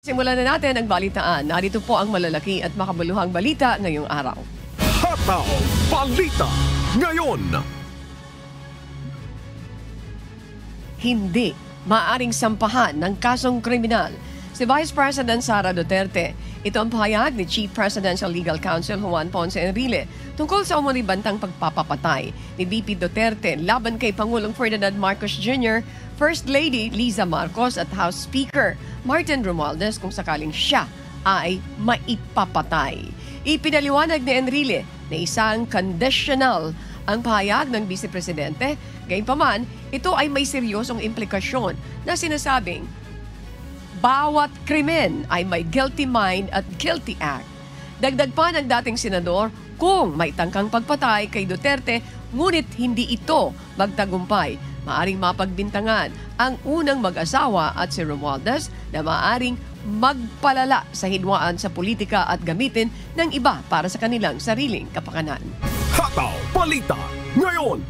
Simulan na natin ang balitaan. Narito po ang malalaki at makabuluhang balita ngayong araw. Hataw Balita ngayon. Hindi maaring sampahan ng kasong kriminal si Vice President Sara Duterte. Ito ang pahayag ni Chief Presidential Legal Counsel Juan Ponce Enrile tungkol sa umano'y bantang pagpapapatay ni VP Duterte laban kay Pangulong Ferdinand Marcos Jr., First Lady Liza Marcos at House Speaker Martin Romualdez kung sakaling siya ay maipapatay. Ipinaliwanag ni Enrile na isang conditional ang pahayag ng Vice Presidente. Gayunpaman, ito ay may seryosong implikasyon na sinasabing bawat krimen ay may guilty mind at guilty act. Dagdag pa ng dating senador, kung may tangkang pagpatay kay Duterte, ngunit hindi ito magtagumpay, maaring mapagbintangan ang unang mag-asawa at si Romualdez na maaring magpalala sa hidwaan sa politika at gamitin ng iba para sa kanilang sariling kapakanan. Hataw Balita ngayon.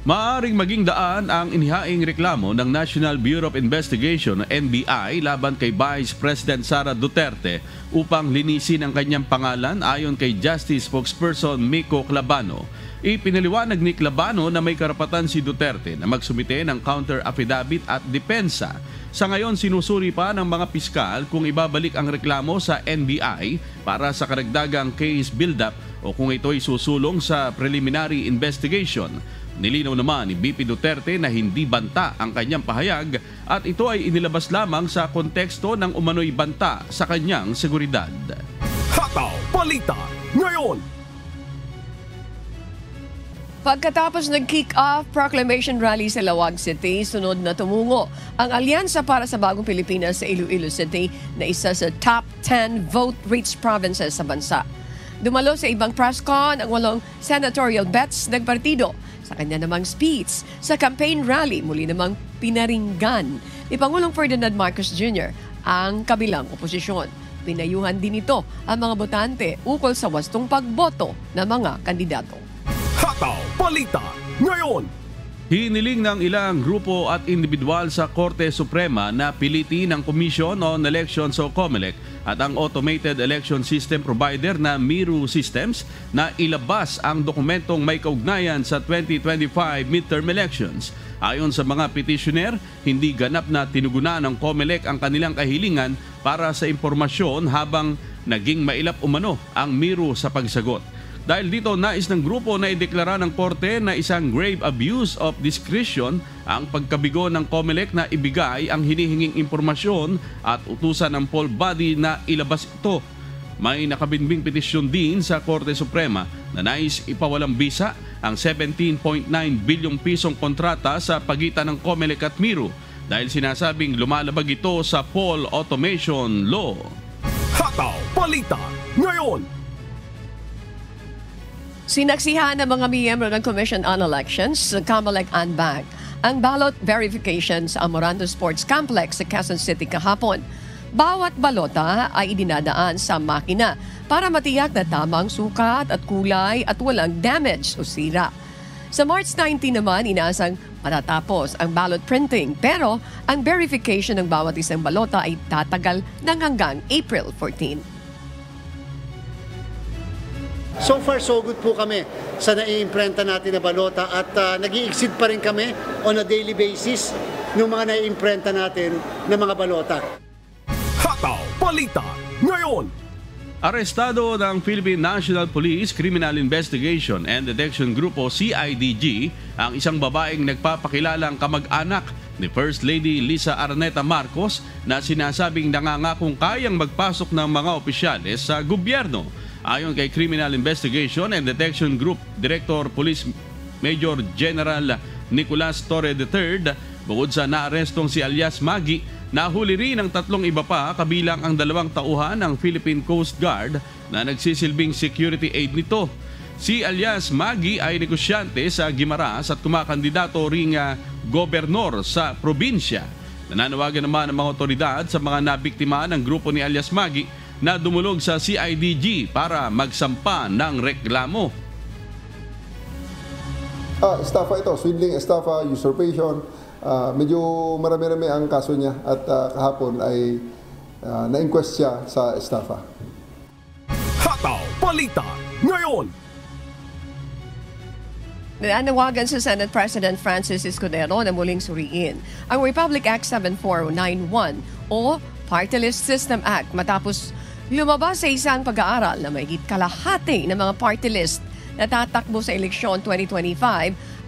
Maaring maging daan ang inihaing reklamo ng National Bureau of Investigation (NBI) laban kay Vice President Sara Duterte upang linisin ang kanyang pangalan ayon kay Justice Spokesperson Miko Clabano. Ipinaliwanag ni Clabano na may karapatan si Duterte na magsumite ng counter affidavit at depensa. Sa ngayon, sinusuri pa ng mga piskal kung ibabalik ang reklamo sa NBI para sa karagdagang case build-up o kung ito'y susulong sa preliminary investigation. Nilinaw naman ni VP Duterte na hindi banta ang kanyang pahayag at ito ay inilabas lamang sa konteksto ng umano'y banta sa kanyang seguridad. Hataw Balita ngayon. Pagkatapos ng kick-off proclamation rally sa Lawag City, sunod na tumungo ang Alyansa para sa Bagong Pilipinas sa Iloilo City na isa sa top 10 vote-rich provinces sa bansa. Dumalo sa ibang press con ang 8 senatorial bets ng partido. Sa kanya namang speech sa campaign rally, muli namang pinaringgan ni Pangulong Ferdinand Marcos Jr. ang kabilang oposisyon. Pinayuhan din ito ang mga botante ukol sa wastong pagboto ng mga kandidato. Hataw Balita ngayon. Hiniling ng ilang grupo at individual sa Korte Suprema na pilitin ng Commission on Elections o COMELEC at ang Automated Election System Provider na Miru Systems na ilabas ang dokumentong may kaugnayan sa 2025 midterm elections. Ayon sa mga petitioner, hindi ganap na tinugunan ng COMELEC ang kanilang kahilingan para sa impormasyon habang naging mailap umano ang Miru sa pagsagot. Dahil dito, nais ng grupo na ideklara ng korte na isang grave abuse of discretion ang pagkabigo ng COMELEC na ibigay ang hinihinging impormasyon at utusan ng poll body na ilabas ito. May nakabinbing petisyon din sa Korte Suprema na nais ipawalang bisa ang 17.9 bilyong pisong kontrata sa pagitan ng COMELEC at Miru dahil sinasabing lumalabag ito sa poll automation law. Hataw Balita ngayon. Sinaksihan ng mga miyembro ng Commission on Elections sa Comelec Anbag ang ballot verification sa Amorando Sports Complex sa Quezon City kahapon. Bawat balota ay idinadaan sa makina para matiyak na tamang sukat at kulay at walang damage o sira. Sa March 19 naman, inaasang matatapos ang ballot printing pero ang verification ng bawat isang balota ay tatagal ng hanggang April 14. So far, so good po kami sa nai-imprenta natin na balota at nag-i-exceed pa rin kami on a daily basis ng mga nai-imprenta natin na mga balota. Hataw Balita ngayon. Arestado ng Philippine National Police Criminal Investigation and Detection Group o CIDG ang isang babaeng nagpapakilalang kamag-anak ni First Lady Liza Araneta Marcos na sinasabing nangangakong kayang magpasok ng mga opisyales sa gobyerno. Ayon kay Criminal Investigation and Detection Group Director Police Major General Nicolas Torre III, bukod sa naarestong si alias Maggie, nahuli rin ang 3 iba pa kabilang ang 2 tauhan ng Philippine Coast Guard na nagsisilbing security aid nito. Si alias Maggie ay negosyante sa Guimaras at kumakandidato ring gobernador sa probinsya. Nananawagan naman ang mga otoridad sa mga nabiktima ng grupo ni alias Maggie na dumulog sa CIDG para magsampa ng reklamo. Estafa ito, swindling, estafa, usurpation. Medyo marami-rami ang kaso niya at kahapon ay na-inquest siya sa estafa. Hataw Balita ngayon. Nanawagan sa Senate President Francis Escudero na muling suriin ang Republic Act 7491 o Party List System Act matapos lumabas sa isang pag-aaral na mahigit kalahati ng mga party list na tatakbo sa eleksyon 2025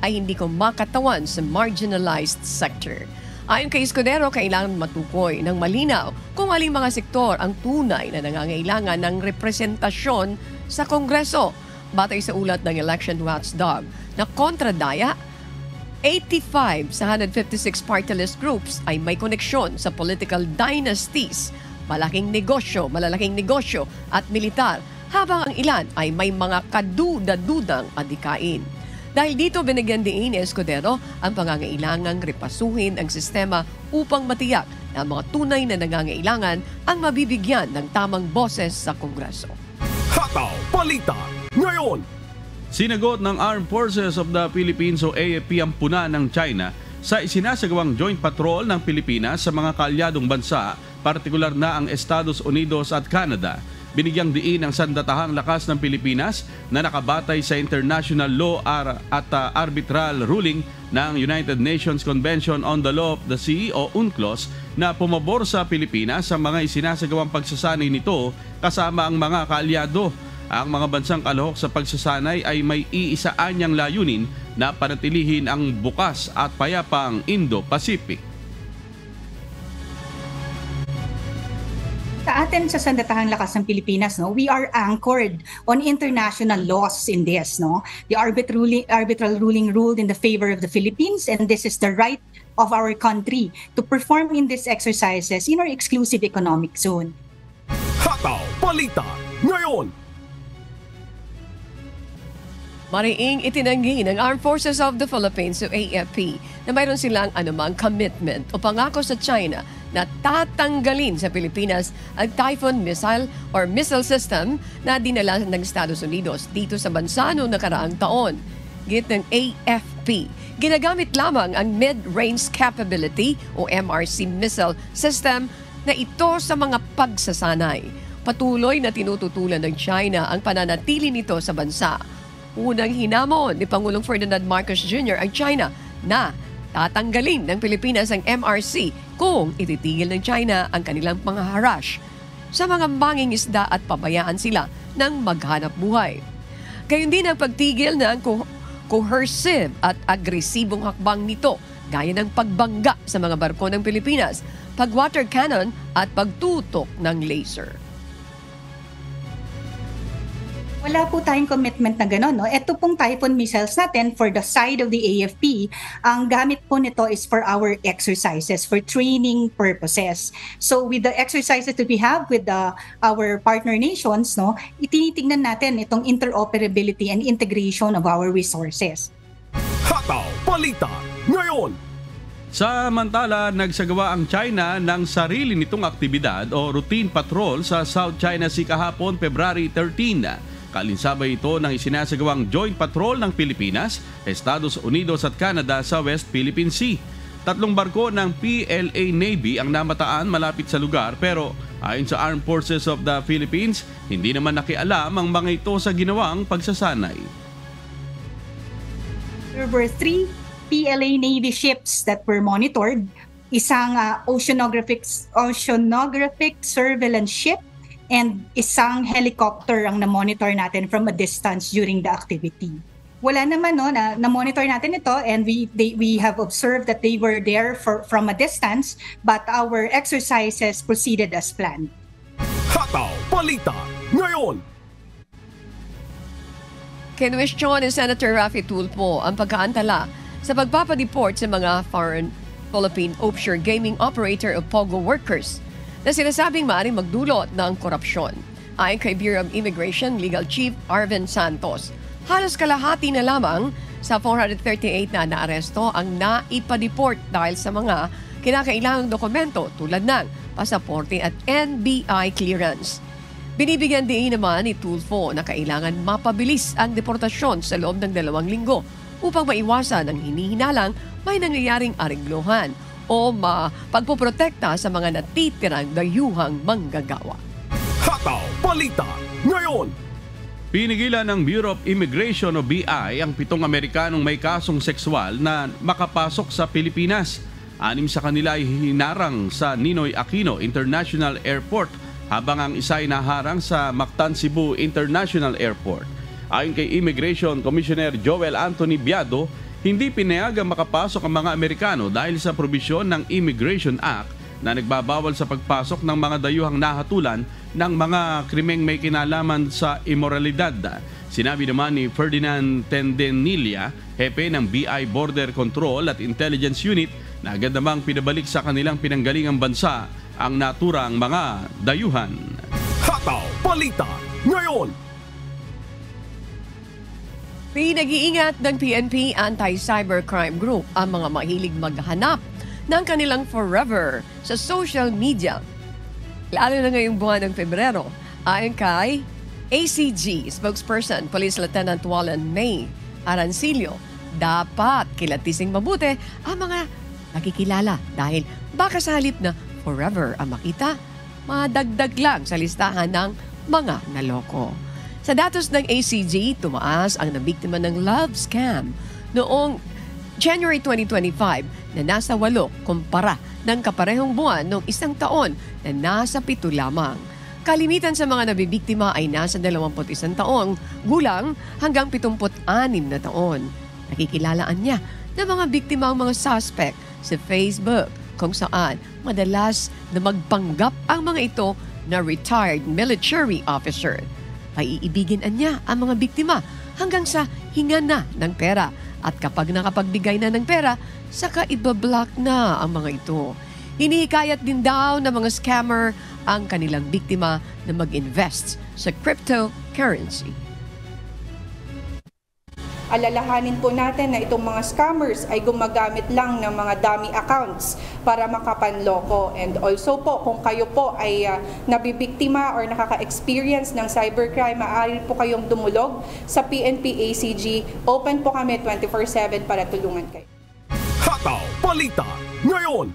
ay hindi kumakatawan sa marginalized sector. Ayon kay Escudero, kailangan matukoy ng malinaw kung aling mga sektor ang tunay na nangangailangan ng representasyon sa Kongreso. Batay sa ulat ng Election Watchdog na kontradaya, 85 sa 156 party list groups ay may koneksyon sa political dynasties, malalaking negosyo at militar, habang ang ilan ay may mga kaduda-dudang adikain. Dahil dito binigyan din ni Escudero ang pangangailangang repasuhin ang sistema upang matiyak na ang mga tunay na nangangailangan ang mabibigyan ng tamang boses sa Kongreso. Hataw Balita ngayon. Sinagot ng Armed Forces of the Philippines o AFP ang puna ng China sa isinasagawang joint patrol ng Pilipinas sa mga kaalyadong bansa, partikular na ang Estados Unidos at Canada. Binigyang diin ang sandatahang lakas ng Pilipinas na nakabatay sa international law at arbitral ruling ng United Nations Convention on the Law of the Sea o UNCLOS na pumabor sa Pilipinas sa mga isinasagawang pagsasanay nito kasama ang mga kaalyado. Ang mga bansang kalahok sa pagsasanay ay may iisaan niyang layunin na panatilihin ang bukas at payapang Indo-Pacific. Sa atin sa sandatahang lakas ng Pilipinas, we are anchored on international laws in this. The arbitral ruling ruled in the favor of the Philippines, and this is the right of our country to perform in these exercises in our exclusive economic zone. Hataw Balita ngayon. Mariing itinanggi ng Armed Forces of the Philippines o AFP na mayroon silang anumang commitment o pangako sa China na tatanggalin sa Pilipinas ang Typhoon missile system na dinala ng Estados Unidos dito sa bansa noong nakaraang taon. Git ng AFP, ginagamit lamang ang Mid-Range Capability o MRC missile system na ito sa mga pagsasanay. Patuloy na tinututulan ng China ang pananatili nito sa bansa. Unang hinamon ni Pangulong Ferdinand Marcos Jr. ang China na tatanggalin ng Pilipinas ang MRC kung ititigil ng China ang kanilang panghaharas sa mga mangingisda at pabayaan sila ng maghanap buhay. Gayon din ang pagtigil ng coercive at agresibong hakbang nito gaya ng pagbangga sa mga barko ng Pilipinas, pag-water cannon at pagtutok ng laser. Wala po tayong commitment na gano'n. Ito pong Typhoon missiles natin for the side of the AFP, ang gamit po nito is for our exercises, for training purposes. So with the exercises that we have with our partner nations, itinitingnan natin itong interoperability and integration of our resources. Hataw Balita ngayon. Samantala, nagsagawa ang China ng sarili nitong aktibidad o routine patrol sa South China Sea kahapon, February 13. Kalinsabay ito ng isinasagawang joint patrol ng Pilipinas, Estados Unidos at Canada sa West Philippine Sea. 3 barko ng PLA Navy ang namataan malapit sa lugar, pero ayon sa Armed Forces of the Philippines, hindi naman nakialam ang mga ito sa ginawang pagsasanay. There were 3 PLA Navy ships that were monitored, isang oceanographic surveillance ship, and isang helicopter ang na-monitor natin from a distance during the activity. Wala naman na-monitor natin ito, and we have observed that they were there from a distance, but our exercises proceeded as planned. Hataw Balita ngayon. Kinwestiyon ni Senator Raffy Tulfo ang pagkaantala sa pagpapadeport sa mga foreign Philippine offshore gaming operator o POGO workers na sinasabing maaaring magdulot ng korupsyon. Ayon kay Bureau of Immigration Legal Chief Arvin Santos, halos kalahati na lamang sa 438 na naaresto ang naipadeport dahil sa mga kinakailangang dokumento tulad ng pasaporte at NBI clearance. Binibigyan din naman ni Tulfo na kailangan mapabilis ang deportasyon sa loob ng 2 linggo upang maiwasan ang hinihinalang may nangyayaring ariglohan o pagpoprotekta sa mga natitirang dayuhang manggagawa. Hataw Balita ngayon. Pinigilan ng Bureau of Immigration o BI ang 7 Amerikanong may kasong sexual na makapasok sa Pilipinas. 6 sa kanila ay hinarang sa Ninoy Aquino International Airport habang ang isa ay naharang sa Mactan Cebu International Airport. Ayon kay Immigration Commissioner Joel Anthony Biado, hindi pinayagang makapasok ang mga Amerikano dahil sa probisyon ng Immigration Act na nagbabawal sa pagpasok ng mga dayuhang nahatulan ng mga krimeng may kinalaman sa immoralidad. Sinabi naman ni Ferdinand Tendenilla, hepe ng BI Border Control at Intelligence Unit, na agad namang pinabalik sa kanilang pinanggalingang bansa ang naturang mga dayuhan. Hataw Balita ngayon. Pinag-iingat ng PNP Anti-Cybercrime Group ang mga mahilig maghanap ng kanilang forever sa social media. Lalo na ngayong buwan ng Pebrero, ayon kay ACG spokesperson Police Lieutenant Wallen May Arancillo, dapat kilatising mabuti ang mga nakikilala dahil baka sa halip na forever ang makita, madagdag lang sa listahan ng mga naloko. Sa datos ng ACG, tumaas ang nabiktima ng love scam noong January 2025 na nasa 8 kumpara ng kaparehong buwan noong isang taon na nasa 7 lamang. Kalimitan sa mga nabibiktima ay nasa 21 taong gulang hanggang 76 na taon. Nakikilalaan niya ng mga biktima ang mga suspect sa Facebook kung saan madalas na magpanggap ang mga ito na retired military officer. Paiibigin niya ang mga biktima hanggang sa hinga na ng pera. At kapag nakapagbigay na ng pera, saka ibablock na ang mga ito. Hinihikayat din daw ng mga scammer ang kanilang biktima na mag-invest sa cryptocurrency. Alalahanin po natin na itong mga scammers ay gumagamit lang ng mga dummy accounts para makapanloko. And also po, kung kayo po ay nabibiktima or nakaka-experience ng cybercrime, maaari po kayong dumulog sa PNP ACG. Open po kami 24/7 para tulungan kayo. Hataw Balita ngayon.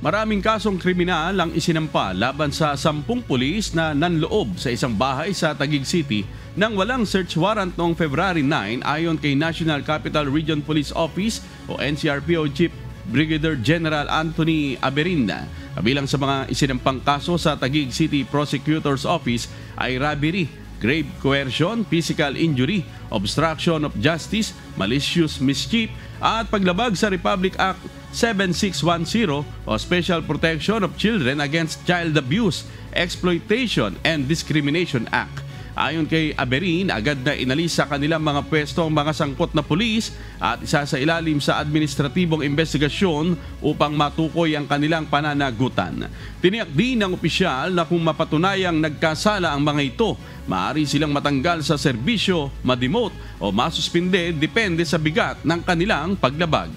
Maraming kasong kriminal ang isinampa laban sa 10 pulis na nanloob sa isang bahay sa Taguig City nang walang search warrant noong February 9 ayon kay National Capital Region Police Office o NCRPO Chief Brigadier General Anthony Aberinda. Kabilang sa mga isinampang kaso sa Taguig City Prosecutor's Office ay robbery, grave coercion, physical injury, obstruction of justice, malicious mischief at paglabag sa Republic Act 7610 o Special Protection of Children Against Child Abuse, Exploitation and Discrimination Act. Ayon kay Aberin, agad na inalis sa kanilang mga pwesto ang mga sangkot na pulis at isa sa ilalim sa administratibong investigasyon upang matukoy ang kanilang pananagutan. Tiniyak din ng opisyal na kung mapatunayang nagkasala ang mga ito, maaari silang matanggal sa serbisyo, ma-demote o masuspinde depende sa bigat ng kanilang paglabag.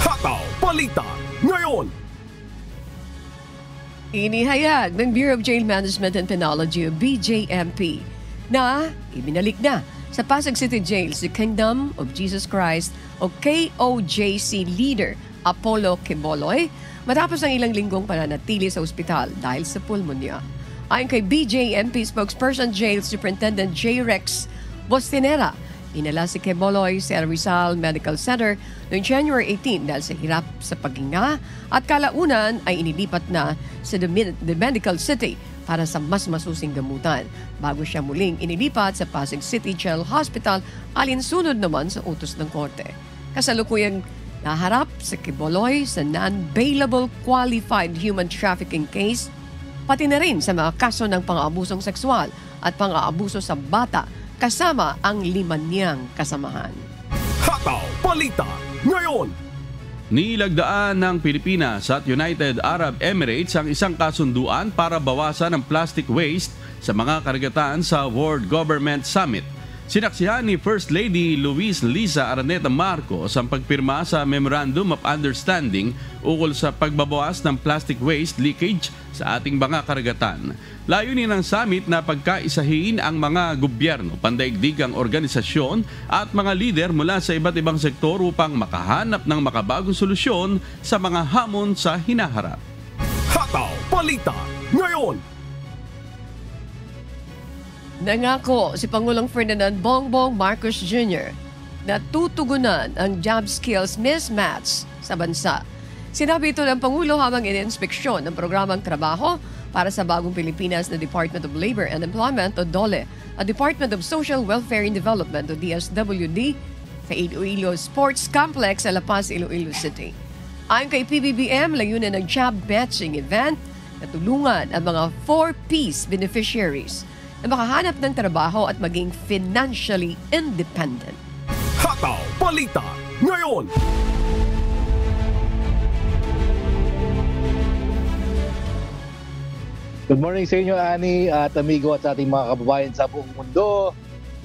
Hataw Balita ngayon. Inihayag ng Bureau of Jail Management and Penology o BJMP na ibinalik na sa Pasig City Jail si Kingdom of Jesus Christ o KOJC leader Apollo Quiboloy matapos ang ilang linggong pananatili sa ospital dahil sa pulmonya. Ayon kay BJMP spokesperson Jail Superintendent J. Rex Bostinera, inala si Quiboloy sa Rizal Medical Center noong January 18 dahil sa hirap sa paghinga at kalaunan ay inilipat na sa the Medical City para sa mas masusing gamutan bago siya muling inilipat sa Pasig City General Hospital alinsunod naman sa utos ng korte. Kasalukuyang naharap sa Quiboloy sa non-bailable qualified human trafficking case pati na rin sa mga kaso ng pang-aabusong sexual at pang-aabuso sa bata kasama ang 5 niyang kasamahan. Hataw Balita ngayon. Nilagdaan ng Pilipinas at United Arab Emirates ang isang kasunduan para bawasan ang plastic waste sa mga karagatan sa World Government Summit. Sinaksihan ni First Lady Luis Liza Araneta Marcos ang pagpirma sa Memorandum of Understanding ukol sa pagbabawas ng plastic waste leakage sa ating mga karagatan. Layunin ng summit na pagkaisahin ang mga gobyerno, pandaigdigang organisasyon at mga lider mula sa iba't ibang sektor upang makahanap ng makabagong solusyon sa mga hamon sa hinaharap. Hataw Balita Ngayon. Nangako si Pangulong Ferdinand Bongbong Marcos Jr. na tutugunan ang job skills mismatch sa bansa. Sinabi ito ng Pangulo habang ininspeksyon ng programang trabaho para sa bagong Pilipinas na Department of Labor and Employment o DOLE at Department of Social Welfare and Development o DSWD sa Iloilo Sports Complex sa La Paz, Iloilo City. Ayon kay PBBM, layunin ng job matching event na tulungan ang mga 4Ps beneficiaries na makahanap ng trabaho at maging financially independent. Hataw Balita Ngayon. Good morning sa inyo, Ani at amigo at sa ating mga kababayan sa buong mundo.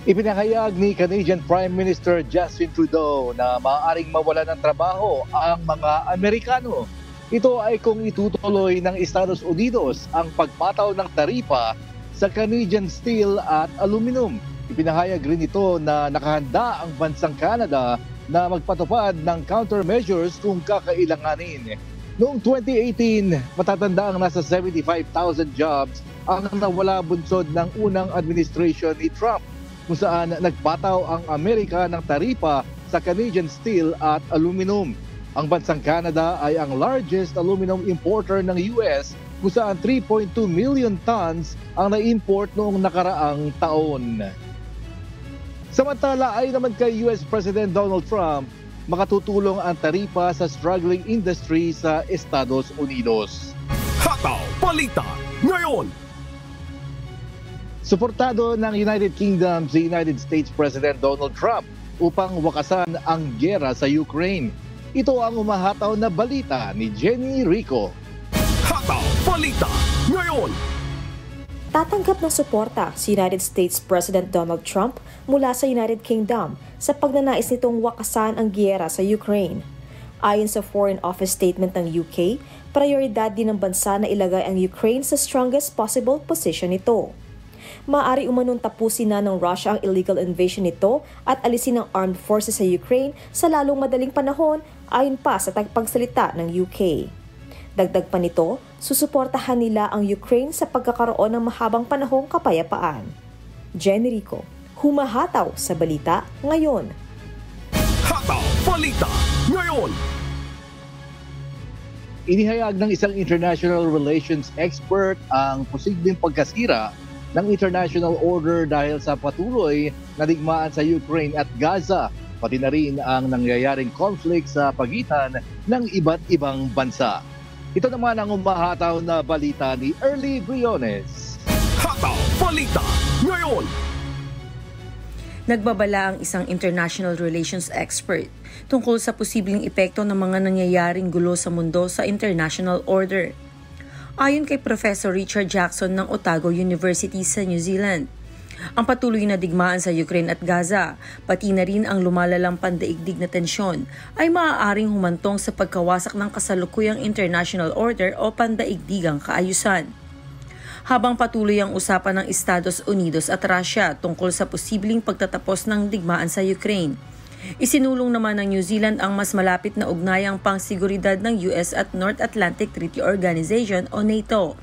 Ipinahayag ni Canadian Prime Minister Justin Trudeau na maaaring mawala ng trabaho ang mga Amerikano. Ito ay kung itutuloy ng Estados Unidos ang pagpataw ng taripa sa Canadian steel at aluminum. Ipinahayag rin ito na nakahanda ang bansang Canada na magpatupad ng countermeasures kung kakailanganin. Noong 2018, matatanda ang nasa 75,000 jobs ang nawala bunsod ng unang administration ni Trump, kung saan nagpataw ang Amerika ng taripa sa Canadian steel at aluminum. Ang bansang Canada ay ang largest aluminum importer ng US, kung saan 3.2 million tons ang na-import noong nakaraang taon. Samantala ay naman kay US President Donald Trump, makatutulong ang taripa sa struggling industry sa Estados Unidos. Hataw Balita Ngayon. Suportado ng United Kingdom si United States President Donald Trump upang wakasan ang giyera sa Ukraine. Ito ang umahataw na balita ni Jenny Rico. Hataw Balita Ngayon. Tatanggap ng suporta si United States President Donald Trump mula sa United Kingdom sa pagnanais nitong wakasan ang giyera sa Ukraine. Ayon sa Foreign Office statement ng UK, prioridad din ng bansa na ilagay ang Ukraine sa strongest possible position nito. Maaari umanong tapusin na ng Russia ang illegal invasion nito at alisin ang armed forces sa Ukraine sa lalong madaling panahon ayon pa sa tagapagsalita ng UK. Dagdag pa nito, susuportahan nila ang Ukraine sa pagkakaroon ng mahabang panahong kapayapaan. Jenny Rico, humahataw sa balita ngayon. Hataw Balita Ngayon. Inihayag ng isang international relations expert ang posibleng pagkasira ng international order dahil sa patuloy na digmaan sa Ukraine at Gaza, pati na rin ang nangyayaring conflict sa pagitan ng iba't ibang bansa. Ito naman ang umahataw na balita ni Early Briones. Hataw Balita Ngayon. Nagbabala ang isang international relations expert tungkol sa posibleng epekto ng mga nangyayaring gulo sa mundo sa international order. Ayon kay Professor Richard Jackson ng Otago University sa New Zealand, ang patuloy na digmaan sa Ukraine at Gaza, pati na rin ang lumalalang pandaigdig na tensyon, ay maaaring humantong sa pagkawasak ng kasalukuyang international order o pandaigdigang kaayusan. Habang patuloy ang usapan ng Estados Unidos at Russia tungkol sa posibleng pagtatapos ng digmaan sa Ukraine, isinulong naman ng New Zealand ang mas malapit na ugnayang pangsiguridad ng US at North Atlantic Treaty Organization o NATO,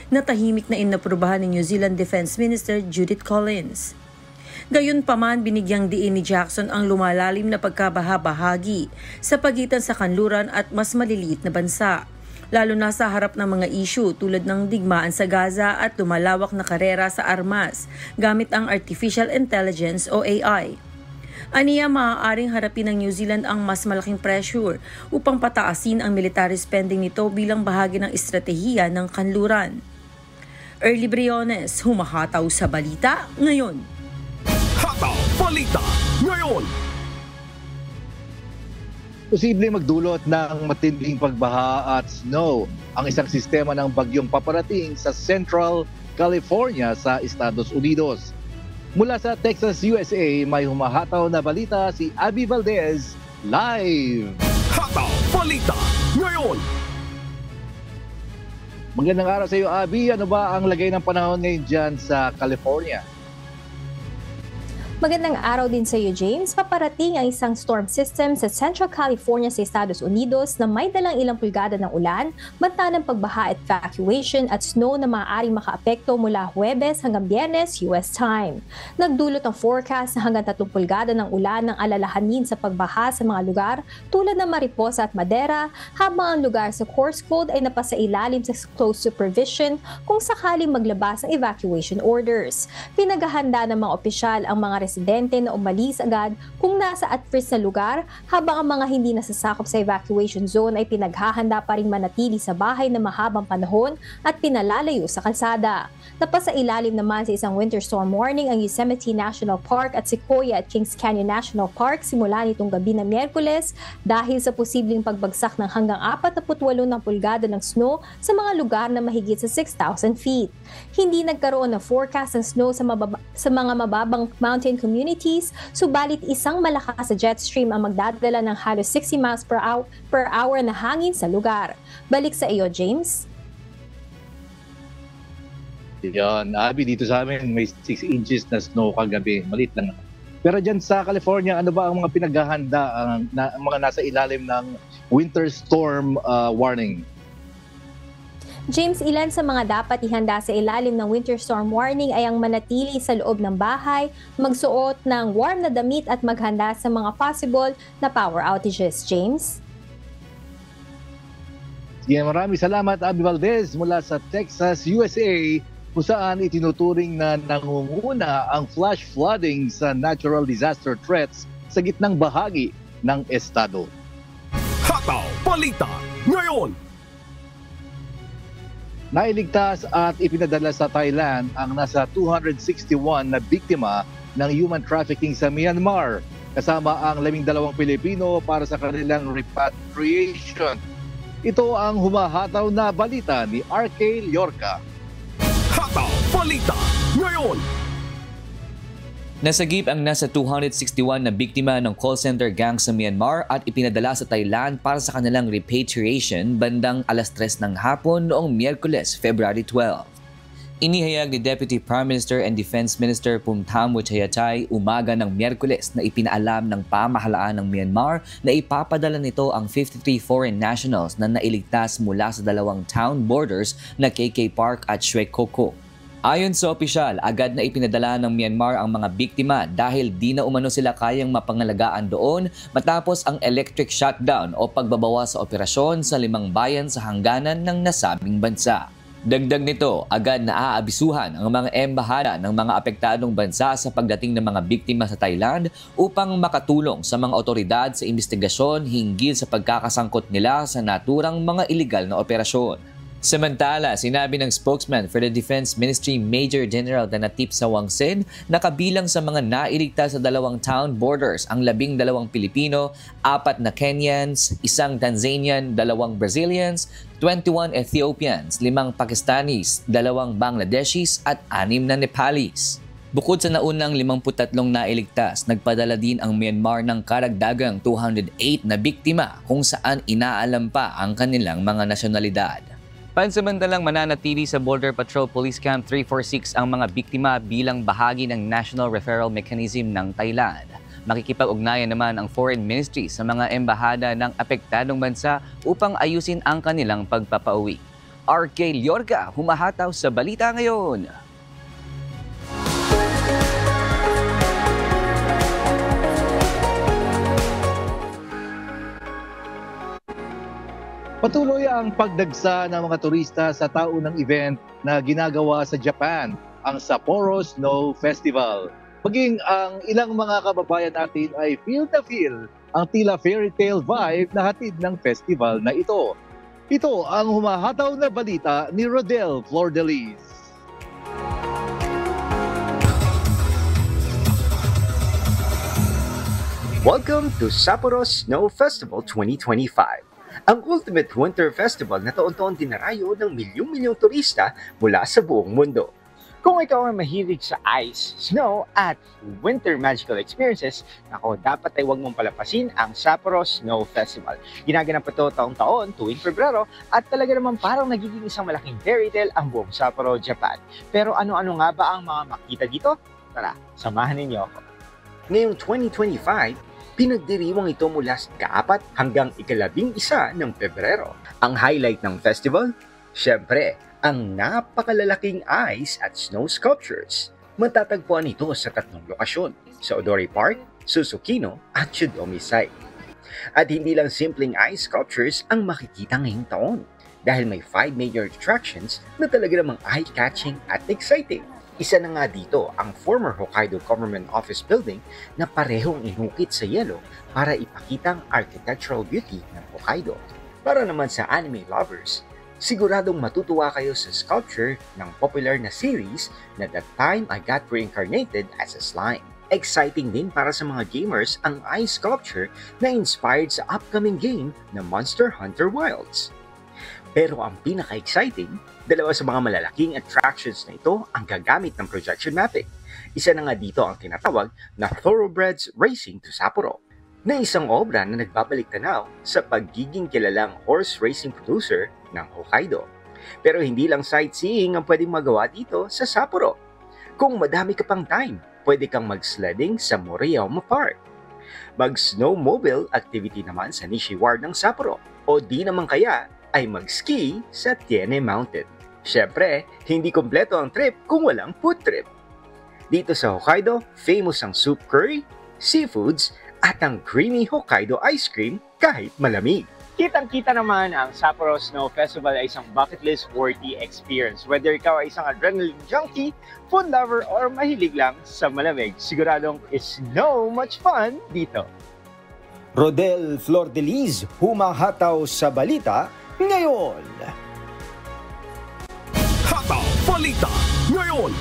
na tahimik na inaprubahan ni New Zealand Defense Minister Judith Collins. Gayunpaman, binigyang diin ni Jackson ang lumalalim na pagkabaha-bahagi sa pagitan sa kanluran at mas maliliit na bansa, lalo na sa harap ng mga issue tulad ng digmaan sa Gaza at lumalawak na karera sa armas gamit ang Artificial Intelligence o AI. Aniya, maaaring harapin ng New Zealand ang mas malaking pressure upang pataasin ang military spending nito bilang bahagi ng estratehiya ng kanluran. Early Briones, humahataw sa balita ngayon. Hataw Balita Ngayon. Posibleng magdulot ng matinding pagbaha at snow ang isang sistema ng bagyong paparating sa Central California sa Estados Unidos. Mula sa Texas, USA, may humahataw na balita si Abby Valdez live. Hataw Balita ngayon. Magandang araw sa iyo, Abby. Ano ba ang lagay ng panahon ngayon dyan sa California? Magandang araw din sa iyo, James. Paparating ang isang storm system sa Central California sa Estados Unidos na may dalang ilang pulgada ng ulan, banta ng pagbaha at evacuation at snow na maaaring makaapekto mula Huwebes hanggang Biyernes, US time. Nagdulot ang forecast na hanggang 3 pulgada ng ulan ng alalahanin sa pagbaha sa mga lugar tulad ng Mariposa at Madera, habang ang lugar sa course code ay napasailalim sa close supervision kung sakaling maglabas ng evacuation orders. Pinaghahanda ng mga opisyal ang mga residente na umalis agad kung nasa at-risk na lugar, habang ang mga hindi nasasakop sa evacuation zone ay pinaghahanda pa rin manatili sa bahay na mahabang panahon at pinalalayo sa kalsada. Napasailalim naman sa isang winter storm warning ang Yosemite National Park at Sequoia at Kings Canyon National Park simula nitong gabi ng Miyerkules dahil sa posibleng pagbagsak ng hanggang 48 na pulgada ng snow sa mga lugar na mahigit sa 6,000 feet. Hindi nagkaroon ng forecast ng snow sa mga mababang mountain communities, subalit isang malakas na jet stream ang magdadala ng halos 60 miles per hour na hangin sa lugar. Balik sa iyo, James. Yan, Abby, dito sa amin may 6 inches na snow kagabi. Malit lang. Pero dyan sa California, ano ba ang mga pinaghahanda ang mga nasa ilalim ng winter storm warning? James, ilan sa mga dapat ihanda sa ilalim ng winter storm warning ay ang manatili sa loob ng bahay, magsuot ng warm na damit at maghanda sa mga possible na power outages. James? Sige, maraming salamat, Abby Valdez mula sa Texas, USA, kung saan itinuturing na nangunguna ang flash flooding sa natural disaster threats sa gitnang bahagi ng estado. Hataw Balita ngayon. Nailigtas at ipinadala sa Thailand ang nasa 261 na biktima ng human trafficking sa Myanmar, kasama ang 12 Pilipino para sa kanilang repatriation. Ito ang humahataw na balita ni RK Llorca. Hataw Balita ngayon. Nasagip ang nasa 261 na biktima ng call center gang sa Myanmar at ipinadala sa Thailand para sa kanilang repatriation bandang 3:00 ng hapon noong Miyerkules, February 12. Inihayag ni Deputy Prime Minister and Defense Minister Phumtham Wechayachai umaga ng Miyerkules na ipinaalam ng pamahalaan ng Myanmar na ipapadala nito ang 53 foreign nationals na nailigtas mula sa dalawang town borders na KK Park at Shwe Koko. Ayon sa opisyal, agad na ipinadala ng Myanmar ang mga biktima dahil di na umano sila kayang mapangalagaan doon matapos ang electric shutdown o pagbabawas sa operasyon sa 5 bayan sa hangganan ng nasabing bansa. Dagdag nito, agad na aabisuhan ang mga embahada ng mga apektadong bansa sa pagdating ng mga biktima sa Thailand upang makatulong sa mga otoridad sa investigasyon hinggil sa pagkakasangkot nila sa naturang mga iligal na operasyon. Samantala, sinabi ng spokesman for the Defense Ministry Major General Danatip Sawangsen na kabilang sa mga nailigtas sa dalawang town borders ang 12 Pilipino, 4 na Kenyans, 1 Tanzanian, 2 Brazilians, 21 Ethiopians, 5 Pakistanis, 2 Bangladeshis at 6 na Nepalis. Bukod sa naunang 53 nailigtas, nagpadala din ang Myanmar ng karagdagang 208 na biktima kung saan inaalam pa ang kanilang mga nasyonalidad. Pansamantalang mananatili sa Border Patrol Police Camp 346 ang mga biktima bilang bahagi ng National Referral Mechanism ng Thailand. Makikipag-ugnayan naman ang Foreign Ministry sa mga embahada ng apektadong bansa upang ayusin ang kanilang pagpapauwi. RK Llorca, humahataw sa balita ngayon. Patuloy ang pagdagsa ng mga turista sa taunang event na ginagawa sa Japan, ang Sapporo Snow Festival. Maging ang ilang mga kababayan natin ay feel na feel ang tila fairy tale vibe na hatid ng festival na ito. Ito ang humahataw na balita ni Rodel Flordelis. Welcome to Sapporo Snow Festival 2025. Ang ultimate winter festival na taon-taon dinarayo ng milyong-milyong turista mula sa buong mundo. Kung ikaw ay mahilig sa ice, snow, at winter magical experiences, dapat ay huwag mong palapasin ang Sapporo Snow Festival. Ginaganap ito taong-taon tuwing Pebrero at talaga naman parang nagiging isang malaking fairy tale ang buong Sapporo, Japan. Pero ano-ano nga ba ang mga makita dito? Tara, samahan ninyo ako. Ngayong 2025, pinagdiriwang ito mula sa ika-4 hanggang ika-11 ng Pebrero. Ang highlight ng festival? Siyempre, ang napakalalaking ice at snow sculptures. Matatagpuan ito sa 3 lokasyon, sa Odori Park, Susukino at Chudomi Site. At hindi lang simpleng ice sculptures ang makikita ngayong taon dahil may 5 major attractions na talaga namang eye-catching at exciting. Isa na nga dito ang former Hokkaido Government Office Building na parehong inukit sa yelo para ipakita ang architectural beauty ng Hokkaido. Para naman sa anime lovers, siguradong matutuwa kayo sa sculpture ng popular na series na The Time I Got Reincarnated as a Slime. Exciting din para sa mga gamers ang ice sculpture na inspired sa upcoming game na Monster Hunter Wilds. Pero ang pinaka-exciting, 2 sa mga malalaking attractions na ito ang gagamit ng projection mapping. Isa na nga dito ang tinatawag na Thoroughbreds Racing to Sapporo, na isang obra na nagbabalik tanaw sa pagiging kilalang horse racing producer ng Hokkaido. Pero hindi lang sightseeing ang pwedeng magawa dito sa Sapporo. Kung madami ka pang time, pwede kang mag-sledding sa Moriyama Park. Mag-snowmobile activity naman sa Nishi Ward ng Sapporo. O di naman kaya ay mag-ski sa Tiene Mountain. Siyempre, hindi kompleto ang trip kung walang food trip. Dito sa Hokkaido, famous ang soup curry, seafoods, at ang creamy Hokkaido ice cream kahit malamig. Kitang-kita naman ang Sapporo Snow Festival ay isang bucket list worthy experience. Whether ikaw ay isang adrenaline junkie, food lover, or mahilig lang sa malamig, siguradong is no much fun dito. Rodel Flordeliz humahataw sa balita ngayon. Hataw Balita ngayon.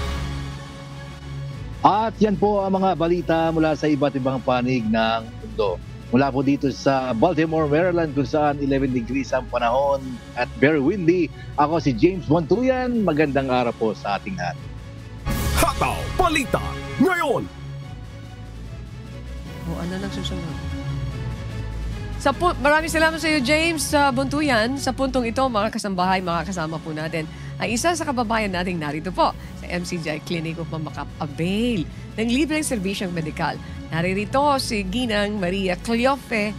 At yan po ang mga balita mula sa iba't ibang panig ng mundo. Mula po dito sa Baltimore, Maryland, kung saan 11 degrees ang panahon at very windy. Ako si James Montuyan. Magandang araw po sa ating lahat. Hataw Balita ngayon. Ano nang susunod? Maraming salamat sa iyo, James Buntuyan. Sa puntong ito, mga kasambahay, mga kasama po natin ay isa sa kababayan nating narito po sa MCGI Clinic upang maka-avail ng libreng serbisyong medikal. Naririto si Ginang Maria Cleofe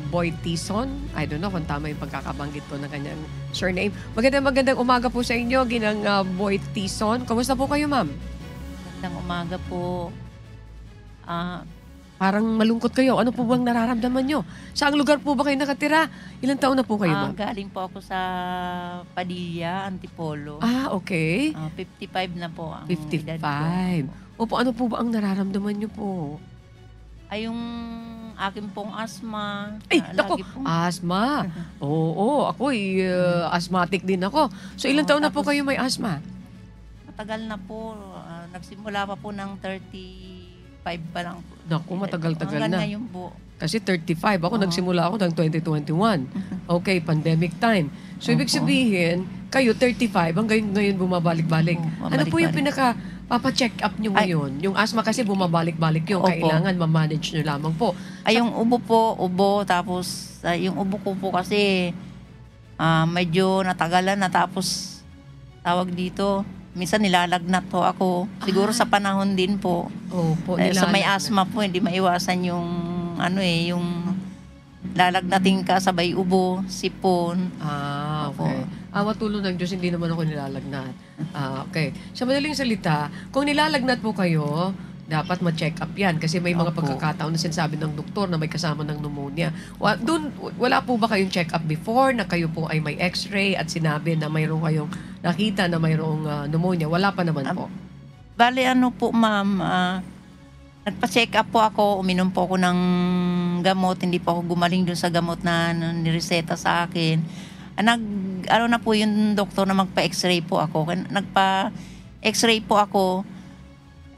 Boytison. I don't know kung tama yung pagkakabanggit po ng kanyang surname. Magandang umaga po sa inyo, Ginang Boytison. Kumusta po kayo, ma'am? Magandang umaga po. Parang malungkot kayo. Ano po bang nararamdaman nyo? Saang lugar po ba kayo nakatira? Ilang taon na po kayo, ma'am? Galing po ako sa Padilla, Antipolo. Okay. 55 na po ang 55. edad ko. Opo, ano po ba ang nararamdaman nyo po? Ay, yung akin pong asthma. Ay, naku, asthma. Oo, ako asthmatic din ako. So, ilang taon na po kayo may asthma? Matagal na po. Nagsimula pa po ng 35 pa lang po. Naku, matagal-tagal na. Ngayon po. Kasi 35. Ako, nagsimula ako ng 2021. Okay, pandemic time. So, ibig sabihin, kayo 35, hanggang ngayon bumabalik-balik. Ano po yung papa-check up nyo ngayon? Yung asthma kasi bumabalik-balik yung kailangan ma-manage nyo lamang po. Ay, yung ubo. Tapos, yung ubo ko po kasi medyo natagalan na. Tapos, tawag dito, minsan nilalagnat po ako. Siguro sa panahon din po. Opo, sa may asthma po, hindi maiwasan yung yung lalagnating ka sabay ubo, sipon. Okay. Matulong ng Diyos, hindi naman ako nilalagnat. Okay. Sa madaling salita, kung nilalagnat po kayo, dapat ma-check up yan kasi may mga pagkakataon na sinasabi ng doktor na may kasama ng pneumonia. Wala po ba kayong check up before na kayo po ay may x-ray at sinabi na mayroong kayong nakita na mayroong pneumonia? Wala pa naman po. Bale, po ma'am, nagpa-check up po ako, uminom po ako ng gamot, hindi po ako gumaling dun sa gamot na nireseta sa akin. Na po yung doktor na magpa-x-ray po ako. Nagpa-x-ray po ako.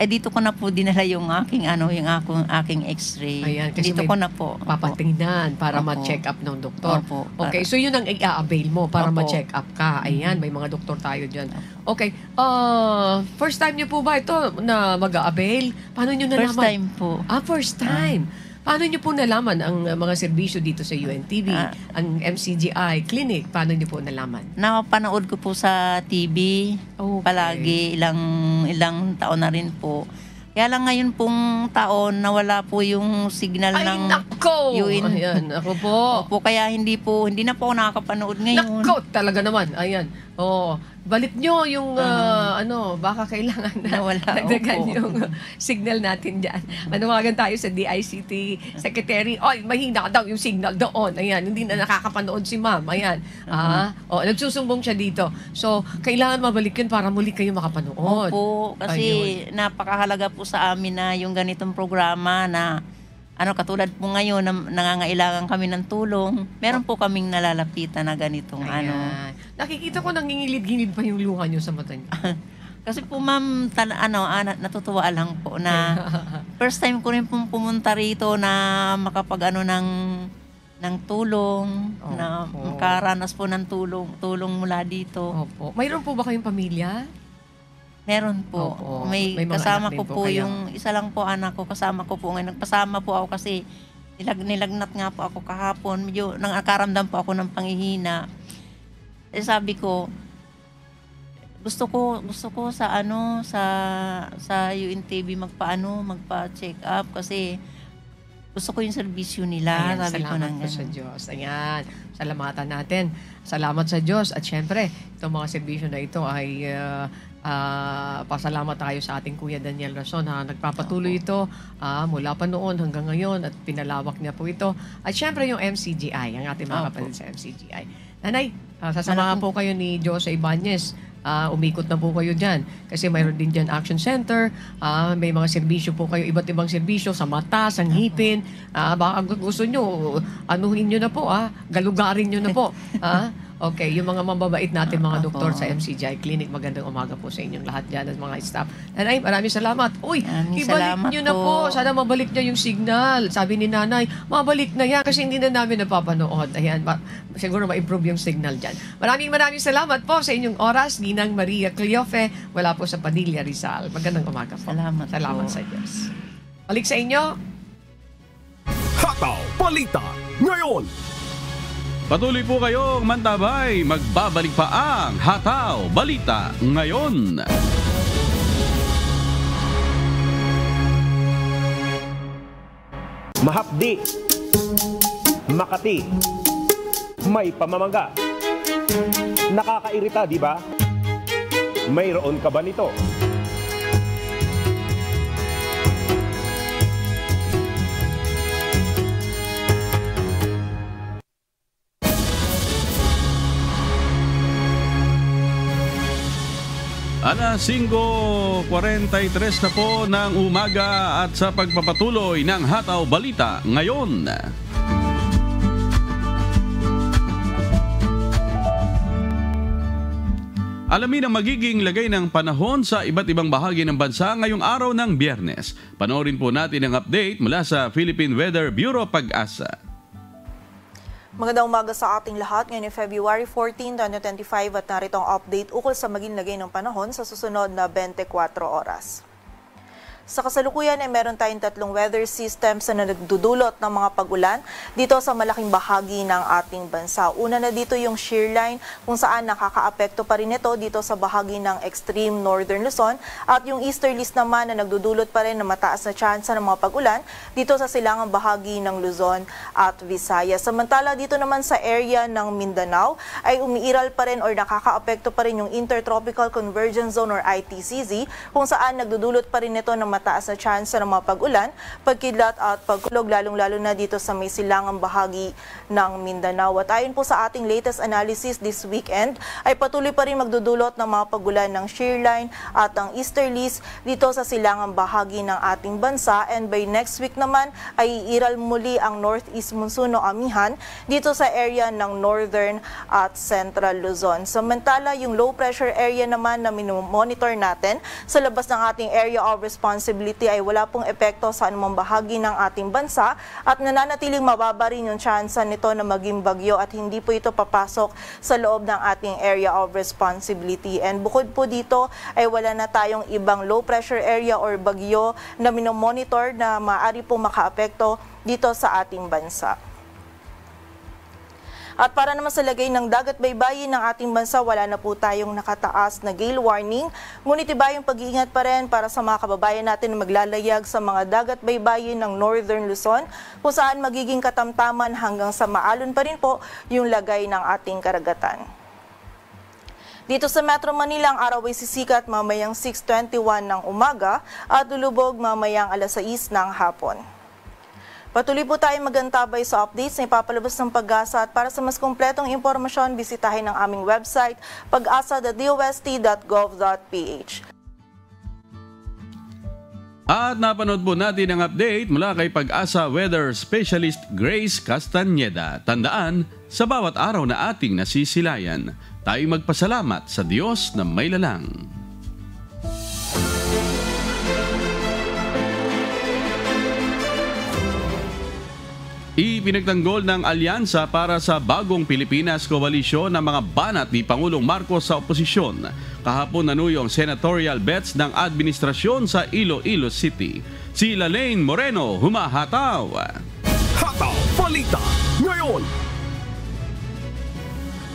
dito ko na po dinala yung aking aking x-ray. Ayan, kasi dito may ko na po. papatingnan para Opo. ma-check up ng doktor. Opo. Okay, so yun ang i-avail mo para Opo. ma-check up ka. Ayan, may mga doktor tayo dyan. Okay, first time niyo po ba ito na mag-avail? Paano niyo nalaman? First time po. First time. Paano niyo po nalaman ang mga serbisyo dito sa UNTV, ang MCGI clinic? Paano niyo po nalaman? Napanood ko po sa TV palagi, ilang taon na rin po. Kaya lang ngayon pong taon, nawala po yung signal ng UN. Ayan, ako po. Opo, kaya hindi na po ako nakakapanood ngayon. Nako, talaga naman. Ayan. Balik nyo yung baka kailangan na dagdagan yung signal natin dyan. Manawagan tayo sa DICT Secretary. Mahina daw yung signal doon. Ayan, hindi na nakakapanood si ma'am. Ayan. Nagsusumbong siya dito. So, kailangan mabalik yun para muli kayo makapanood. Opo, kasi napakahalaga po sa amin na yung ganitong programa na katulad po ngayon na nangangailangan kami ng tulong. Meron po kaming nalalapitan na ganitong Nakikita ko nangingilid-gilid pa yung luha nyo sa mata nyo. Kasi po ma'am, natutuwa lang po na first time ko rin pong pumunta rito na makapag ng tulong, na makaranas po ng tulong mula dito. Opo. Mayroon po ba kayong pamilya? Meron po. Opo. May May mga kasama anak ko din po po kayo? yung isa lang po anak ko, kasama ko po ngayon. Nagpasama po ako kasi nilagnat nga po ako kahapon. Medyo nakaramdam po ako ng panghihina. Sabi ko, gusto ko sa UNTV magpa-check up kasi gusto ko yung serbisyo nila. Ayan, sabi ko salamat po sa Diyos. Ayan, salamatan natin. Salamat sa Diyos. At syempre, itong mga serbisyo na ito ay pasalamat tayo sa ating Kuya Daniel Rason. Nagpapatuloy ito mula pa noon hanggang ngayon at pinalawak niya po ito. At syempre yung MCGI, ang ating mga kapatid sa MCGI. Nanay, sasamahan po kayo ni Jose Ibanez. Umikot na po kayo dyan. Kasi mayroon din dyan Action Center. May mga serbisyo po kayo, iba't ibang serbisyo sa mata, sa ngipin. Baka gusto nyo, anuhin nyo na po. Galugarin nyo na po. Okay, yung mga mababait natin mga doktor sa MCGI Clinic, magandang umaga po sa inyong lahat dyan at mga staff. Nanay, maraming salamat. Ibalik nyo na po. Sana mabalik na yung signal. Sabi ni Nanay, mabalik na yan kasi hindi na namin napapanood. Ayan, siguro ma-improve yung signal dyan. Maraming salamat po sa inyong oras. Ninang Maria Cleofe, wala po sa Padilla, Rizal. Magandang umaga po. Salamat sa Diyos. Balik sa inyo. Hataw Balita ngayon. Patuloy po kayong mantabay. Magbabalik pa ang Hataw Balita ngayon. Mahapdi, Makati, may pamamaga. Nakakairita, di ba? Mayroon ka ba nito? Alas 5:43 na po ng umaga at sa pagpapatuloy ng Hataw Balita ngayon. Alamin ang magiging lagay ng panahon sa iba't ibang bahagi ng bansa ngayong araw ng Biyernes. Panoorin po natin ang update mula sa Philippine Weather Bureau Pag-asa. Magandang umaga sa ating lahat. Ngayon February 14, 2025 at narito ang update ukol sa maging lagay ng panahon sa susunod na 24 oras. Sa kasalukuyan ay meron tayong tatlong weather systems na nagdudulot ng mga pag-ulan dito sa malaking bahagi ng ating bansa. Una na dito yung shear line kung saan nakakaapekto pa rin ito dito sa bahagi ng extreme northern Luzon at yung easterlies naman na nagdudulot pa rin ng mataas na tsansa ng mga pag-ulan dito sa silangang bahagi ng Luzon at Visayas. Samantala dito naman sa area ng Mindanao ay umiiral pa rin or nakakaapekto pa rin yung Intertropical Convergence Zone or ITCZ kung saan nagdudulot pa rin ito ng mataas na tsansa ng mga pag-ulan, pagkidlat at pagkulog lalong-lalo na dito sa may silangang bahagi ng Mindanao. At ayon po sa ating latest analysis this weekend ay patuloy pa rin magdudulot ng mga pag-ulan ng shear line at ang easterlies dito sa silangang bahagi ng ating bansa, and by next week naman ay iiral muli ang northeast monsoon o amihan dito sa area ng northern at central Luzon. Samantala, yung low pressure area naman na monitor natin sa labas ng ating area of responsibility ay wala pong epekto sa anumang bahagi ng ating bansa at nananatiling mababa rin yung tsansa nito na maging bagyo at hindi po ito papasok sa loob ng ating area of responsibility. And bukod po dito ay wala na tayong ibang low pressure area or bagyo na minomonitor na maaari pong makaapekto dito sa ating bansa. At para naman sa lagay ng dagat baybayin ng ating bansa, wala na po tayong nakataas na gale warning. Ngunit iba yung pag-iingat pa rin para sa mga kababayan natin na maglalayag sa mga dagat baybayin ng Northern Luzon, kung saan magiging katamtaman hanggang sa maalon pa rin po yung lagay ng ating karagatan. Dito sa Metro Manila, ang araw ay sisikat mamayang 6:21 ng umaga at lulubog mamayang 6:00 ng hapon. Patuloy po tayong magantabay sa updates na ipapalabas ng Pag-asa at para sa mas kumpletong impormasyon, bisitahin ang aming website pag-asa.dost.gov.ph. At napanood po natin ang update mula kay Pag-asa Weather Specialist Grace Castañeda. Tandaan, sa bawat araw na ating nasisilayan, tayo magpasalamat sa Diyos na may lalang. Ipinagtanggol ng Alyansa para sa Bagong Pilipinas Koalisyon ng mga banat ni Pangulong Marcos sa oposisyon. Kahapon nanuyong senatorial bets ng administrasyon sa Iloilo City. Si Lalaine Moreno humahataw. Hataw Balita ngayon.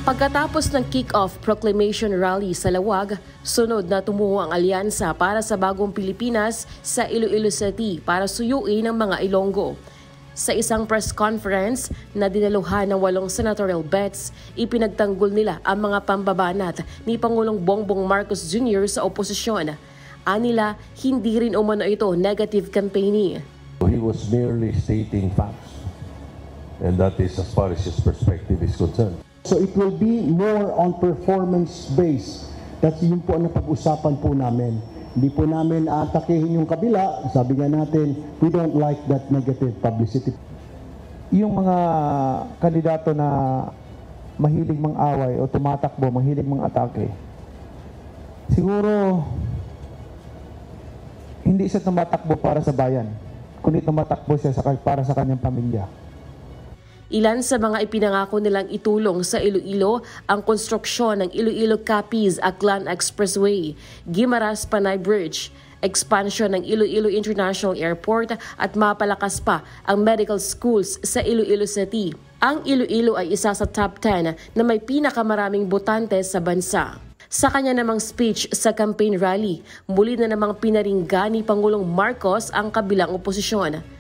Pagkatapos ng kick-off proclamation rally sa Lawag, sunod na tumuho ang Alyansa para sa Bagong Pilipinas sa Iloilo City para suyuin ang mga Ilonggo. Sa isang press conference na dinaluhan ng 8 senatorial bets, ipinagtanggol nila ang mga pambabanat ni Pangulong Bongbong Marcos Jr. sa oposisyon. Anila, hindi rin umano ito negative campaigning. He was merely stating facts, and that is as far as his perspective is concerned. So it will be more on performance based. That's yun po ang napag-usapan po namin. Hindi po namin aatakehin yung kabila. Sabi nga natin, we don't like that negative publicity. Yung mga kandidato na mahilig mang-away o tumatakbo, mahilig mang-atake, siguro hindi siya tumatakbo para sa bayan, kundi tumatakbo siya para sa kanyang pamilya. Ilan sa mga ipinangako nilang itulong sa Iloilo ang konstruksyon ng Iloilo-Capiz-Aklan Expressway, Guimaras-Panay Bridge, expansion ng Iloilo International Airport at mapalakas pa ang medical schools sa Iloilo City. Ang Iloilo ay isa sa top 10 na may pinakamaraming botante sa bansa. Sa kanya namang speech sa campaign rally, muli na namang pinaringgan ni Pangulong Marcos ang kabilang oposisyon.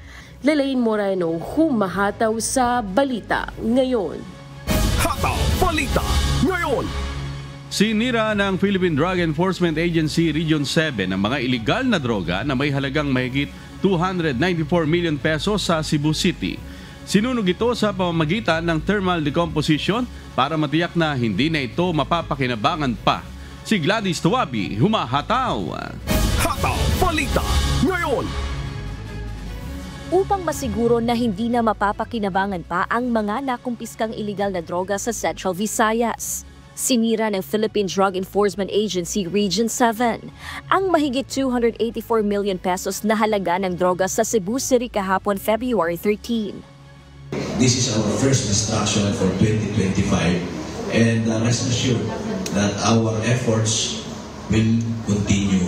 Lalaine Moreno, humahataw sa Balita Ngayon. Hataw Balita Ngayon. Sinira ng Philippine Drug Enforcement Agency Region 7 ang mga iligal na droga na may halagang mahigit 294 million pesos sa Cebu City. Sinunog ito sa pamamagitan ng thermal decomposition para matiyak na hindi na ito mapapakinabangan pa. Si Gladys Tuwabi, humahataw. Hataw Balita Ngayon. Upang masiguro na hindi na mapapakinabangan pa ang mga nakumpiskang iligal na droga sa Central Visayas, sinira ng Philippine Drug Enforcement Agency Region 7 ang mahigit 284 million pesos na halaga ng droga sa Cebu City kahapon February 13. This is our first destruction for 2025 and rest assured that our efforts will continue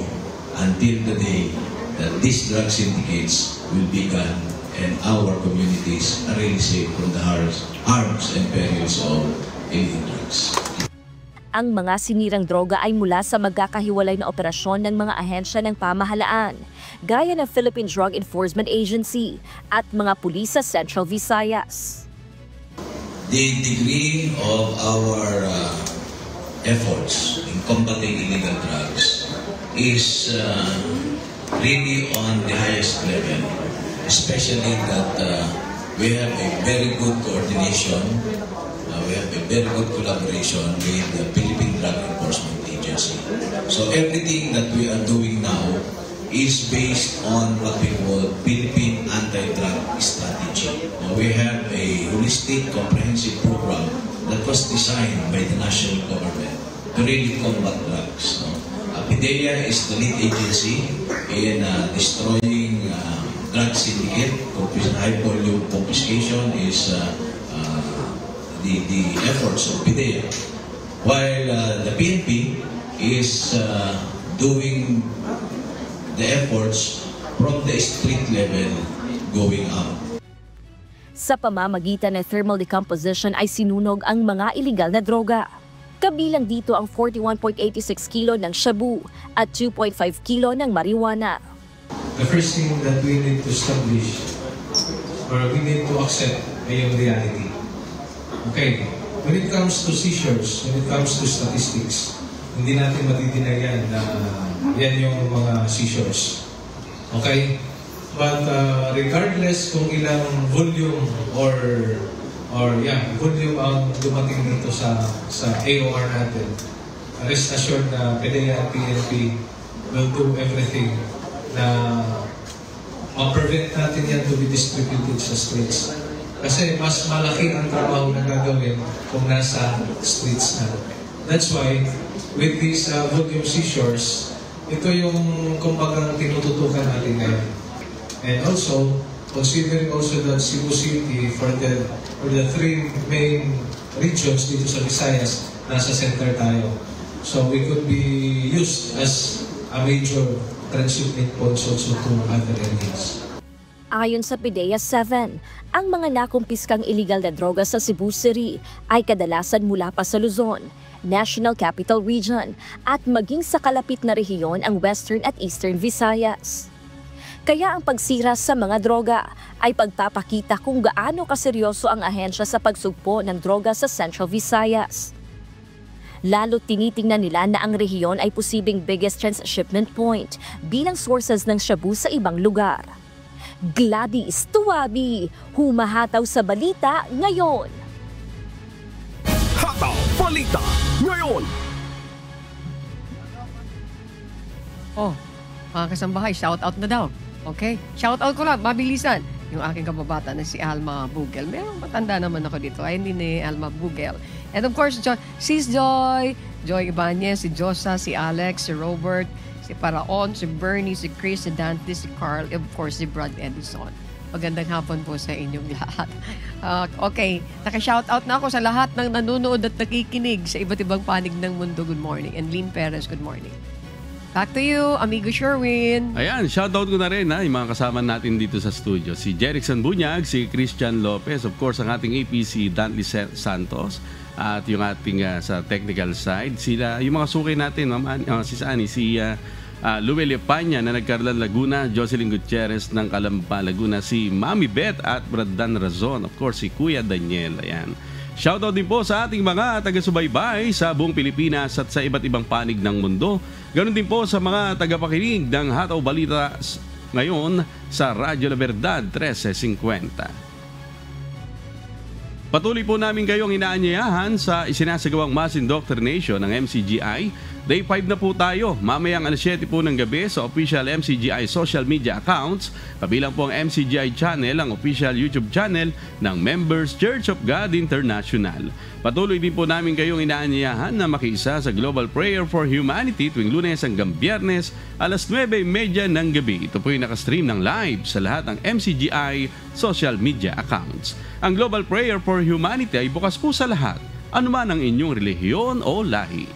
until the day that these drug syndicates will be gone and our communities are really safe from the harms and perils of illegal drugs. Ang mga sinirang droga ay mula sa magkakahiwalay na operasyon ng mga ahensya ng pamahalaan, gaya ng Philippine Drug Enforcement Agency at mga pulis sa Central Visayas. The degree of our efforts in combating illegal drugs is really on the highest level, especially that we have a very good coordination, we have a very good collaboration with the Philippine Drug Enforcement Agency. So everything that we are doing now is based on what we call Philippine Anti-Drug Strategy. We have a holistic, comprehensive program that was designed by the national government to really combat drugs. PDEA is the lead agency in destroying drug syndicate. High volume confiscation is the efforts of PDEA. While the PNP is doing the efforts from the street level going up. Sa pamamagitan ng thermal decomposition ay sinunog ang mga iligal na droga. Kabilang dito ang 41.86 kilo ng shabu at 2.5 kilo ng marijuana. The first thing that we need to establish or we need to accept ay yung reality. Okay, when it comes to seizures, when it comes to statistics, hindi natin matitinayan na yan yung mga seizures. Okay? But regardless kung ilang volume volume ang dumating dito sa AOR natin, rest assured na PDEA at PNP will do everything na ma-prevent natin yan to be distributed sa streets. Kasi mas malaki ang trabaho na gagawin kung nasa streets na. That's why, with these volume seizures, ito yung kumbagang tinututukan natin ngayon. And also, considering also that Cebu City for the three main regions dito sa Visayas, nasa center tayo. So we could be used as a major transshipment points also to other areas. Ayon sa PDEA 7, ang mga nakumpiskang iligal na droga sa Cebu City ay kadalasan mula pa sa Luzon, National Capital Region at maging sa kalapit na rehiyon ang Western at Eastern Visayas. Kaya ang pagsira sa mga droga ay pagpapakita kung gaano kaseryoso ang ahensya sa pagsugpo ng droga sa Central Visayas. Lalo tinitingnan nila na ang rehiyon ay posibleng biggest transshipment point bilang sources ng shabu sa ibang lugar. Gladys Tuwabi, humahataw sa balita ngayon. Hataw Balita ngayon. Oh, mga kasambahay, shout out na daw. Okay, shout out ko lang, mabilisan. Yung aking kababata na si Alma Bugel. Merong matanda naman ako dito. Ay, hindi ni Alma Bugel. And of course, Sis Joy Ibanez, si Josa, si Alex, si Robert, si Paraon, si Bernie, si Chris, si Dante, si Carl, of course, si Brad Edison. Magandang hapon po sa inyong lahat. Okay, naka-shoutout na ako sa lahat ng nanonood at nakikinig sa iba't ibang panig ng mundo. Good morning. And Lynn Perez, good morning. Back to you, amigo Sherwin. Ayan, shoutout ko na rin yung mga kasama natin dito sa studio. Si Jerickson Bunyag, si Christian Lopez, of course, ang ating APC Dantley Santos, at yung ating sa technical side. Sila, yung mga suki natin, si Sani, si Luel Epanya na nagkarlan Laguna, Jocelyn Gutierrez ng Calamba, Laguna, si Mami Beth at Bradan Razon, of course, si Kuya Daniel. Ayan. Shoutout din po sa ating mga taga-subaybay sa buong Pilipinas at sa iba't ibang panig ng mundo. Ganon din po sa mga tagapakinig ng Hataw Balita ngayon sa Radyo La Verdad 1350. Patuloy po namin kayong inaanyayahan sa isinasagawang mass indoctrination ng MCGI. Day 5 na po tayo. Mamayang 7 po ng gabi sa official MCGI social media accounts. Kabilang po ang MCGI channel, ang official YouTube channel ng Members Church of God International. Patuloy din po namin kayong inaanyayahan na makiisa sa Global Prayer for Humanity tuwing Lunes hanggang Biyernes alas 9:30 ng gabi. Ito po yung nakastream ng live sa lahat ng MCGI social media accounts. Ang Global Prayer for Humanity ay bukas po sa lahat, anuman ang inyong relihiyon o lahi.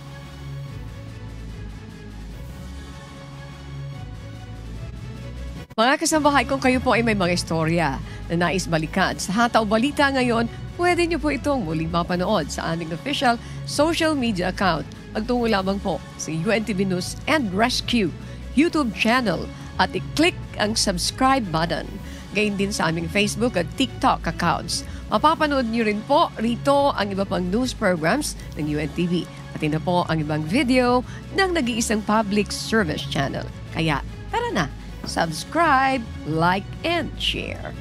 Mga kasambahay, kung kayo po ay may mga istorya na nais balikan sa Hataw Balita ngayon, pwede niyo po itong muling mapanood sa aming official social media account. Magtungo lamang po sa UNTV News and Rescue YouTube channel at i-click ang subscribe button. Gayun din sa aming Facebook at TikTok accounts. Mapapanood niyo rin po rito ang iba pang news programs ng UNTV. At pati na po ang ibang video ng nag-iisang public service channel. Kaya tara na, subscribe, like, and share.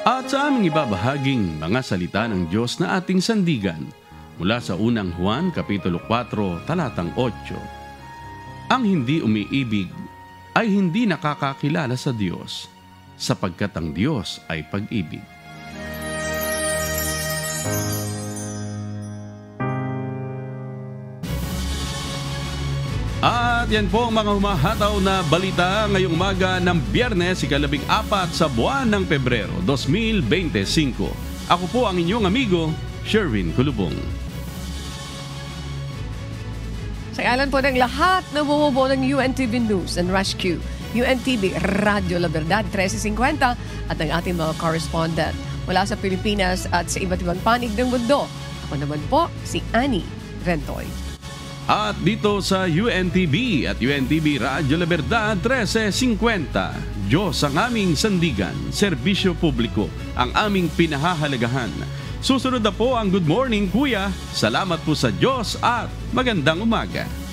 At sa aming ibabahaging mga salita ng Diyos na ating sandigan mula sa unang Juan Kapitulo 4, talatang 8. Ang hindi umiibig ay hindi nakakakilala sa Diyos, sapagkat ang Diyos ay pag-ibig. At yan po ang mga humahataw na balita ngayong umaga ng Biyernes, ika-14 sa buwan ng Pebrero 2025. Ako po ang inyong amigo, Sherwin Kulubong. Sa ngalan po ng lahat na bumubuo ng UNTV News and Rescue, UNTV Radio La Verdad 1350 at ang ating mga correspondent mula sa Pilipinas at sa iba't ibang panig ng mundo. Ako naman po si Annie Ventoy. At dito sa UNTV at UNTV Radio La Verdad 1350, Diyos ang aming sandigan, serbisyo publiko ang aming pinahahalagahan. Susunod na po ang Good Morning Kuya. Salamat po sa Diyos at magandang umaga.